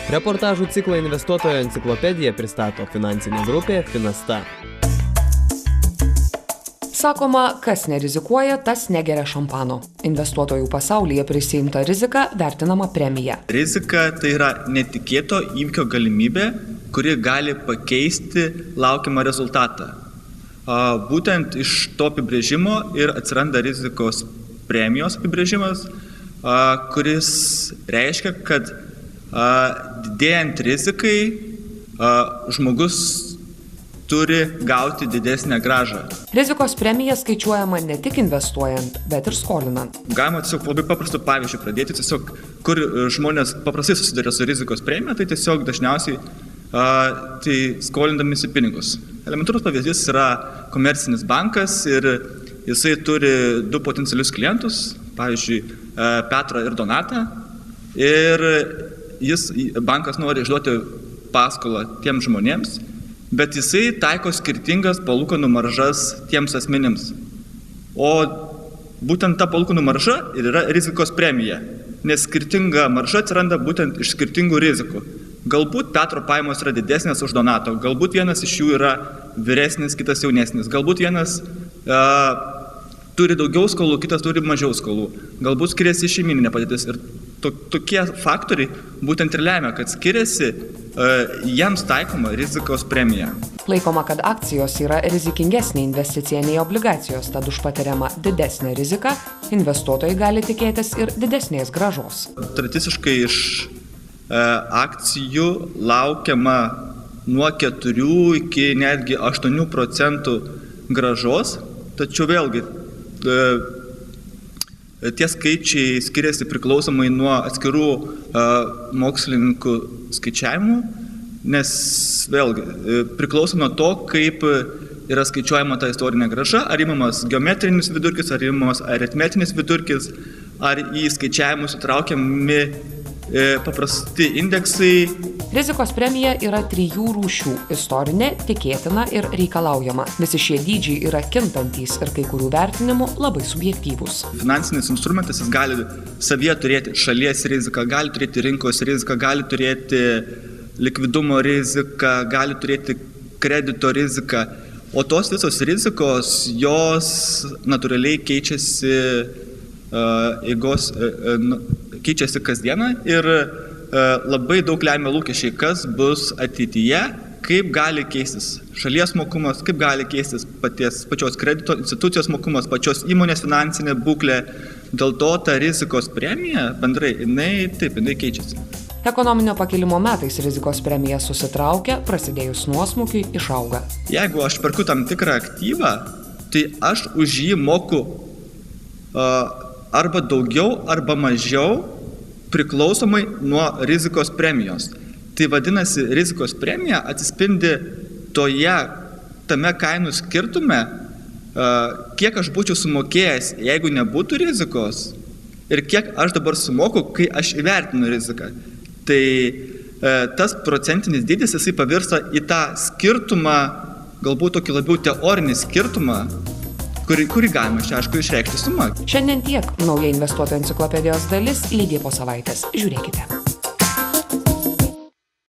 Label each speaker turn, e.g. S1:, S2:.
S1: Reportažų ciklą Investuotojo enciklopedija pristato finansinė grupė Finasta.
S2: Sakoma, kas nerizikuoja, tas negeria šampano. Investuotojų pasaulyje prisiimta rizika vertinama premija.
S3: Rizika tai yra netikėto įvykio galimybė, kuri gali pakeisti laukiamą rezultatą. Būtent iš to apibrėžimo ir atsiranda rizikos premijos apibrėžimas, kuris reiškia, kad didėjant rizikai žmogus turi gauti didesnę grąžą.
S2: Rizikos premija skaičiuojama ne tik investuojant, bet ir skolinant.
S3: Galima tiesiog labai paprastų pavyzdžių pradėti, tiesiog kur žmonės paprastai susiduria su rizikos premija, tai tiesiog dažniausiai tai skolindamisi pinigus. Elementarus pavyzdys yra komercinis bankas ir jisai turi du potencialius klientus, pavyzdžiui, Petrą ir Donatą, ir bankas nori išduoti paskolą tiems žmonėms, bet jisai taiko skirtingas palūkanų maržas tiems asmenims. O būtent ta palūkanų marža ir yra rizikos premija, nes skirtinga marža atsiranda būtent iš skirtingų rizikų. Galbūt Petro pajamos yra didesnės už Donato, galbūt vienas iš jų yra vyresnis, kitas jaunesnis, galbūt vienas turi daugiau skolų, kitas turi mažiau skolų, galbūt skiriasi šeimyninė padėtis. Ir tokie faktoriai būtent ir lemia, kad skiriasi jiems taikoma rizikos premija.
S2: Laikoma, kad akcijos yra rizikingesnė investicija nei obligacijos, tad už patiriamą didesnę riziką investuotojai gali tikėtis ir didesnės grąžos.
S3: Tradiciškai iš akcijų laukiama nuo 4 iki netgi 8% grąžos, tačiau vėlgi tie skaičiai skiriasi priklausomai nuo atskirų mokslininkų skaičiavimų, nes vėlgi priklauso nuo to, kaip yra skaičiuojama ta istorinė grąža, ar imamas geometrinis vidurkis, ar imamas aritmetinis vidurkis, ar į skaičiavimus įtraukiami paprasti indeksai.
S2: Rizikos premija yra 3 rūšių – istorinė, tikėtina ir reikalaujama. Visi šie dydžiai yra kintantys ir kai kurių vertinimų labai subjektyvūs.
S3: Finansinis instrumentas jis gali savyje turėti šalies riziką, gali turėti rinkos riziką, gali turėti likvidumo riziką, gali turėti kredito riziką. O tos visos rizikos, jos natūraliai keičiasi kasdieną ir labai daug lemia lūkesčiai, kas bus ateityje, kaip gali keistis šalies mokumas, kaip gali keistis pačios kredito institucijos mokumas, pačios įmonės finansinė būklė. Dėl to ta rizikos premija bendrai, jinai keičiasi.
S2: Ekonominio pakilimo metais rizikos premija susitraukia, prasidėjus nuosmukiui išauga.
S3: Jeigu aš perku tam tikrą aktyvą, tai aš už jį moku arba daugiau, arba mažiau priklausomai nuo rizikos premijos. Tai vadinasi, rizikos premija atsispindi tame kainų skirtume, kiek aš būčiau sumokėjęs, jeigu nebūtų rizikos, ir kiek aš dabar sumoku, kai aš įvertinu riziką. Tai tas procentinis dydis, jisai pavirsta į tą skirtumą, galbūt tokį labiau teorinį skirtumą, kurį galima išreikšti sumą.
S2: Šiandien tiek. Nauja investuotojų enciklopedijos dalis lygiai po savaitės. Žiūrėkite.